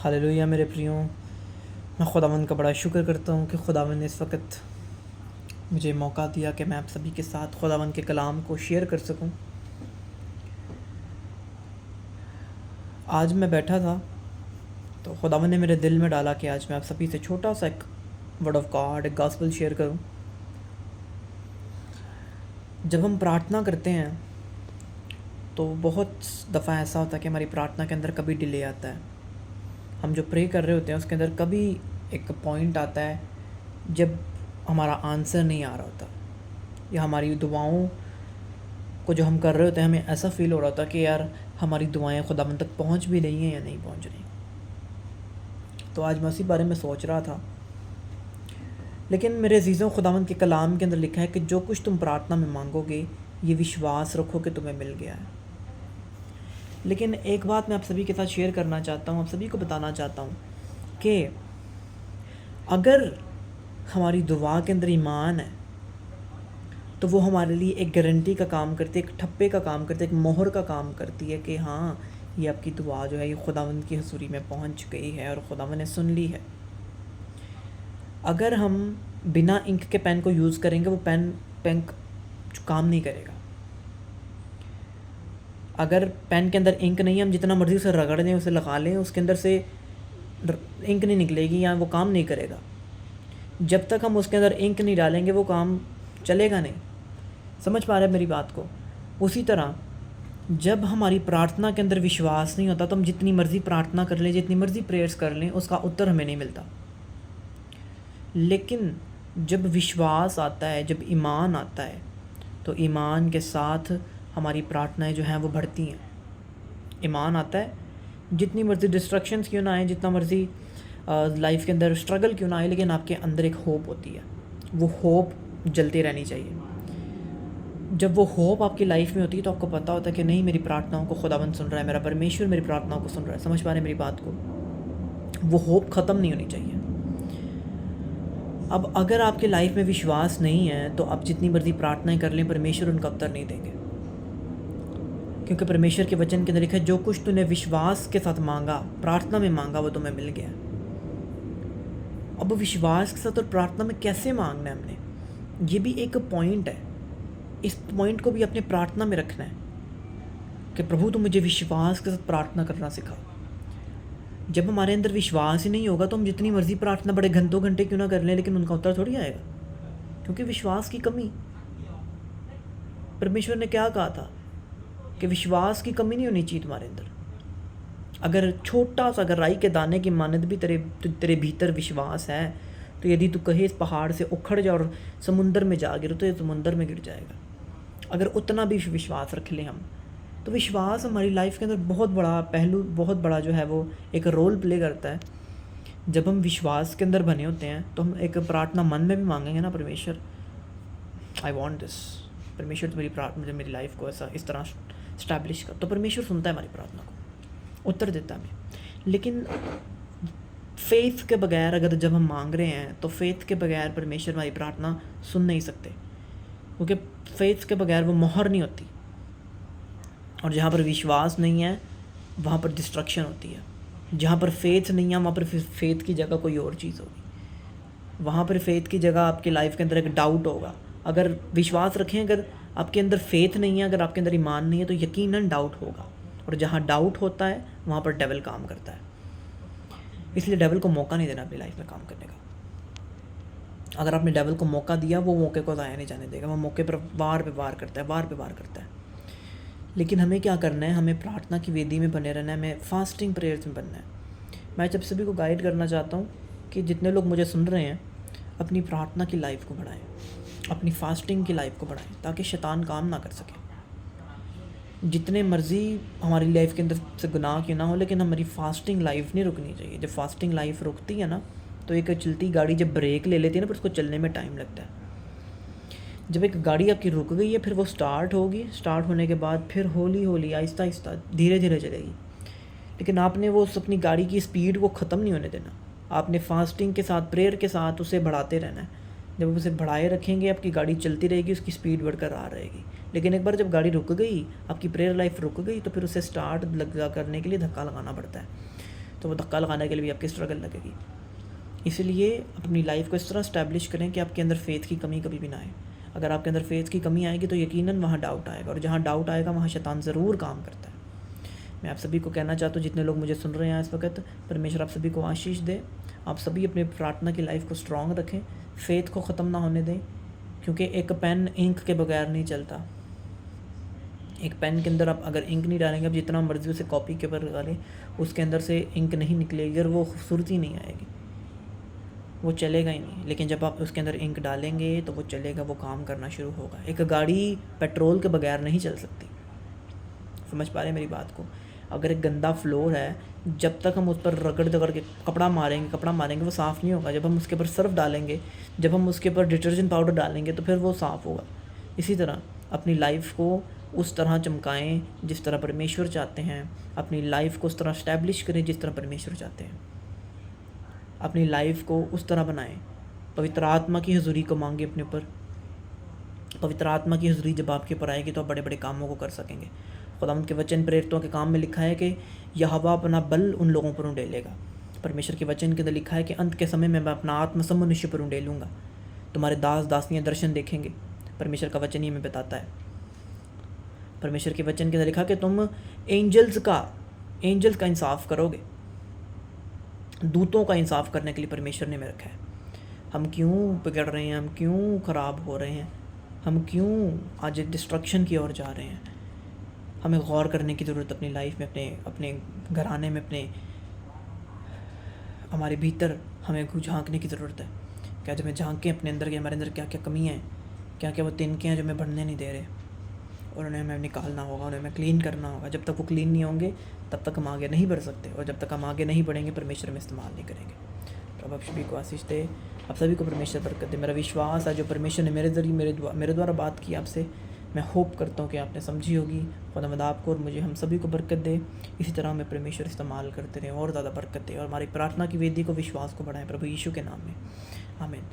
Hallelujah मेरे प्रियो, मैं खुदावंद का बड़ा शुक्र करता हूँ कि खुदावंद ने इस वक्त मुझे मौका दिया कि मैं आप सभी के साथ खुदावंद के कलाम को शेयर कर सकूँ। आज मैं बैठा था तो खुदावंद ने मेरे दिल में डाला कि आज मैं आप सभी से छोटा सा एक वर्ड ऑफ गॉड, एक गॉस्पेल शेयर करूँ। जब हम प्रार्थना करते हैं तो बहुत दफ़ा ऐसा होता है कि हमारी प्रार्थना के अंदर कभी डिले आता है। हम जो प्रे कर रहे होते हैं उसके अंदर कभी एक पॉइंट आता है जब हमारा आंसर नहीं आ रहा होता, या हमारी दुआओं को जो हम कर रहे होते हैं हमें ऐसा फ़ील हो रहा होता कि यार हमारी दुआएं खुदावंद तक पहुंच भी रही हैं या नहीं पहुंच रही। तो आज मैं उसी बारे में सोच रहा था। लेकिन मेरे अजीज़ों, खुदावंद के कलाम के अंदर लिखा है कि जो कुछ तुम प्रार्थना में मांगोगे ये विश्वास रखो कि तुम्हें मिल गया है। लेकिन एक बात मैं आप सभी के साथ शेयर करना चाहता हूँ, आप सभी को बताना चाहता हूँ कि अगर हमारी दुआ के अंदर ईमान है तो वो हमारे लिए एक गारंटी का काम करती है, एक ठप्पे का काम करती है, एक मोहर का काम करती है कि हाँ, ये आपकी दुआ जो है ये खुदावंद की हुजूरी में पहुँच गई है और खुदावंद ने सुन ली है। अगर हम बिना इंक के पेन को यूज़ करेंगे वो पेन काम नहीं करेगा। अगर पेन के अंदर इंक नहीं है, हम जितना मर्ज़ी उसे रगड़ दें, उसे लगा लें, उसके अंदर से इंक नहीं निकलेगी या वो काम नहीं करेगा। जब तक हम उसके अंदर इंक नहीं डालेंगे वो काम चलेगा नहीं। समझ पा रहे हैं मेरी बात को? उसी तरह जब हमारी प्रार्थना के अंदर विश्वास नहीं होता तो हम जितनी मर्ज़ी प्रार्थना कर लें, जितनी मर्ज़ी प्रेयर्स कर लें, उसका उत्तर हमें नहीं मिलता। लेकिन जब विश्वास आता है, जब ईमान आता है, तो ईमान के साथ हमारी प्रार्थनाएं जो हैं वो बढ़ती हैं। ईमान आता है, जितनी मर्ज़ी डिस्ट्रक्शंस क्यों ना आए, जितना मर्ज़ी लाइफ के अंदर स्ट्रगल क्यों ना आए, लेकिन आपके अंदर एक होप होती है। वो होप जलती रहनी चाहिए। जब वो होप आपकी लाइफ में होती है तो आपको पता होता है कि नहीं, मेरी प्रार्थनाओं को खुदावंद सुन रहा है, मेरा परमेश्वर मेरी प्रार्थनाओं को सुन रहा है। समझ पा रहे हैं मेरी बात को? वो होप ख़त्म नहीं होनी चाहिए। अब अगर आपके लाइफ में विश्वास नहीं है तो आप जितनी मर्ज़ी प्रार्थनाएं कर लें, परमेश्वर उनका उत्तर नहीं देंगे, क्योंकि परमेश्वर के वचन के अंदर लिखा है, जो कुछ तूने विश्वास के साथ मांगा, प्रार्थना में मांगा, वो तुम्हें मिल गया। अब विश्वास के साथ और प्रार्थना में कैसे मांगना है हमने, ये भी एक पॉइंट है। इस पॉइंट को भी अपने प्रार्थना में रखना है कि प्रभु तुम मुझे विश्वास के साथ प्रार्थना करना सिखा। जब हमारे अंदर विश्वास ही नहीं होगा तो हम जितनी मर्ज़ी प्रार्थना बड़े घंटों घंटे क्यों ना कर लें, लेकिन उनका उत्तर थोड़ी आएगा, क्योंकि विश्वास की कमी। परमेश्वर ने क्या कहा था कि विश्वास की कमी नहीं होनी चाहिए तुम्हारे अंदर। अगर छोटा सा, अगर राई के दाने की मानद भी तेरे भीतर विश्वास है तो यदि तू कहे इस पहाड़ से उखड़ जा और समुंदर में जा गिरो तो ये समुंदर में गिर जाएगा। अगर उतना भी विश्वास रख लें हम, तो विश्वास हमारी लाइफ के अंदर बहुत बड़ा पहलू, बहुत बड़ा जो है वो एक रोल प्ले करता है। जब हम विश्वास के अंदर बने होते हैं तो हम एक प्रार्थना मन में भी मांगेंगे ना, परमेश्वर आई वॉन्ट दिस, परमेश्वर तो मेरी प्रार्थना, मुझे मेरी लाइफ को ऐसा इस तरह स्टैब्लिश कर, तो परमेश्वर सुनता है हमारी प्रार्थना को, उत्तर देता है हमें। लेकिन फेथ के बगैर अगर जब हम मांग रहे हैं तो फेथ के बगैर परमेश्वर हमारी प्रार्थना सुन नहीं सकते, क्योंकि फेथ के बगैर वो मोहर नहीं होती। और जहाँ पर विश्वास नहीं है वहाँ पर डिस्ट्रक्शन होती है। जहाँ पर फेथ नहीं है वहाँ पर फेथ की जगह कोई और चीज़ होगी। वहाँ पर फेथ की जगह आपकी लाइफ के अंदर एक डाउट होगा। अगर विश्वास रखें, अगर आपके अंदर फेथ नहीं है, अगर आपके अंदर ईमान नहीं है, तो यकीनन डाउट होगा। और जहाँ डाउट होता है वहाँ पर डेविल काम करता है। इसलिए डेविल को मौका नहीं देना अपनी लाइफ में काम करने का। अगर आपने डेविल को मौका दिया, वो मौके को ज़ाया नहीं जाने देगा। वो मौके पर वार पे वार करता है, वार पे वार करता है। लेकिन हमें क्या करना है, हमें प्रार्थना की वेदी में बने रहना है, हमें फास्टिंग प्रेयर्स में बनना है। मैं जब सभी को गाइड करना चाहता हूँ कि जितने लोग मुझे सुन रहे हैं, अपनी प्रार्थना की लाइफ को बढ़ाएं, अपनी फास्टिंग की लाइफ को बढ़ाएं, ताकि शैतान काम ना कर सके। जितने मर्ज़ी हमारी लाइफ के अंदर से गुनाह क्यों ना हो, लेकिन हमारी फास्टिंग लाइफ नहीं रुकनी चाहिए। जब फास्टिंग लाइफ रुकती है ना, तो एक चलती गाड़ी जब ब्रेक ले लेती है ना, फिर उसको चलने में टाइम लगता है। जब एक गाड़ी आपकी रुक गई है, फिर वो स्टार्ट होगी, स्टार्ट होने के बाद फिर हौली हौली, आहिस्ता आहिस्ता, धीरे धीरे चलेगी। लेकिन आपने वो अपनी गाड़ी की स्पीड को ख़त्म नहीं होने देना। आपने फास्टिंग के साथ, प्रेयर के साथ उसे बढ़ाते रहना है। जब आप उसे बढ़ाए रखेंगे, आपकी गाड़ी चलती रहेगी, उसकी स्पीड बरकरार रहेगी। लेकिन एक बार जब गाड़ी रुक गई, आपकी प्रेयर लाइफ रुक गई, तो फिर उसे स्टार्ट लगा करने के लिए धक्का लगाना पड़ता है। तो वो धक्का लगाने के लिए भी आपकी स्ट्रगल लगेगी। इसलिए अपनी लाइफ को इस तरह स्टैब्लिश करें कि आपके अंदर फेथ की कमी कभी भी ना आए। अगर आपके अंदर फेथ की कमी आएगी तो यकीनन वहाँ डाउट आएगा, और जहाँ डाउट आएगा वहाँ शैतान ज़रूर काम करता है। मैं आप सभी को कहना चाहता हूँ, जितने लोग मुझे सुन रहे हैं इस वक्त, परमेश्वर आप सभी को आशीष दे। आप सभी अपने प्रार्थना की लाइफ को स्ट्रॉन्ग रखें, फेथ को ख़त्म ना होने दें, क्योंकि एक पेन इंक के बगैर नहीं चलता। एक पेन के अंदर आप अगर इंक नहीं डालेंगे, आप जितना मर्जी उसे कॉपी के ऊपर डालें, उसके अंदर से इंक नहीं निकलेगी और वो खूबसूरती नहीं आएगी, वो चलेगा ही नहीं। लेकिन जब आप उसके अंदर इंक डालेंगे तो वो चलेगा, वो काम करना शुरू होगा। एक गाड़ी पेट्रोल के बगैर नहीं चल सकती। समझ पा रहे हैं मेरी बात को? अगर एक गंदा फ्लोर है, जब तक हम उस पर रगड़ दगड़ के कपड़ा मारेंगे वो साफ़ नहीं होगा। जब हम उसके ऊपर सर्फ डालेंगे, जब हम उसके ऊपर डिटर्जेंट पाउडर डालेंगे तो फिर वो साफ़ होगा। इसी तरह अपनी लाइफ को उस तरह चमकाएं जिस तरह परमेश्वर चाहते हैं। अपनी लाइफ को उस तरह स्टैब्लिश करें जिस तरह परमेश्वर चाहते हैं। अपनी लाइफ को उस तरह बनाएं। पवित्र आत्मा की हुजूरी को मांगे अपने ऊपर। पवित्र आत्मा की हुजूरी जब आपके ऊपर आएगी तो आप बड़े बड़े कामों को कर सकेंगे। खुदावंद के वचन प्रेरितों के काम में लिखा है कि यहोवा अपना बल उन लोगों पर उंडेलेगा। परमेश्वर के वचन के अंदर लिखा है कि अंत के समय में मैं अपना आत्मा सब मनुष्य पर उंडेलूँगा। तुम्हारे दास दासियाँ दर्शन देखेंगे। परमेश्वर का वचन ही हमें बताता है। परमेश्वर के वचन के अंदर लिखा कि तुम एंजल्स का इंसाफ करोगे। दूतों का इंसाफ करने के लिए परमेश्वर ने हमें रखा है। हम क्यों बिगड़ रहे हैं, हम क्यों ख़राब हो रहे हैं, हम क्यों आज डिस्ट्रक्शन की ओर जा रहे हैं? हमें गौर करने की ज़रूरत अपनी लाइफ में, अपने घराने में, हमारे भीतर हमें झांकने की ज़रूरत है। क्या जब हमें झांकें अपने अंदर के, हमारे अंदर क्या क्या कमियाँ हैं, क्या क्या वो तिनके हैं जो हमें बढ़ने नहीं दे रहे, और उन्हें हमें निकालना होगा, उन्हें हमें क्लीन करना होगा। जब तक वो क्लीन नहीं होंगे तब तक हम आगे नहीं बढ़ सकते, और जब तक हम आगे नहीं बढ़ेंगे परमेश्वर में इस्तेमाल नहीं करेंगे। प्रभु आप सभी को आशीष दे, आप सभी को परमेश्वर बरकत दे। मेरा विश्वास है जो परमेश्वर ने मेरे ज़रिए मेरे द्वारा बात की आपसे, मैं होप करता हूँ कि आपने समझी होगी। खुदावंद आपको और मुझे, हम सभी को बरकत दे। इसी तरह हमें परमेश्वर इस्तेमाल करते रहें और ज़्यादा बरकत दे, और हमारी प्रार्थना की वेदी को, विश्वास को बढ़ाएं प्रभु यीशु के नाम में। आमीन।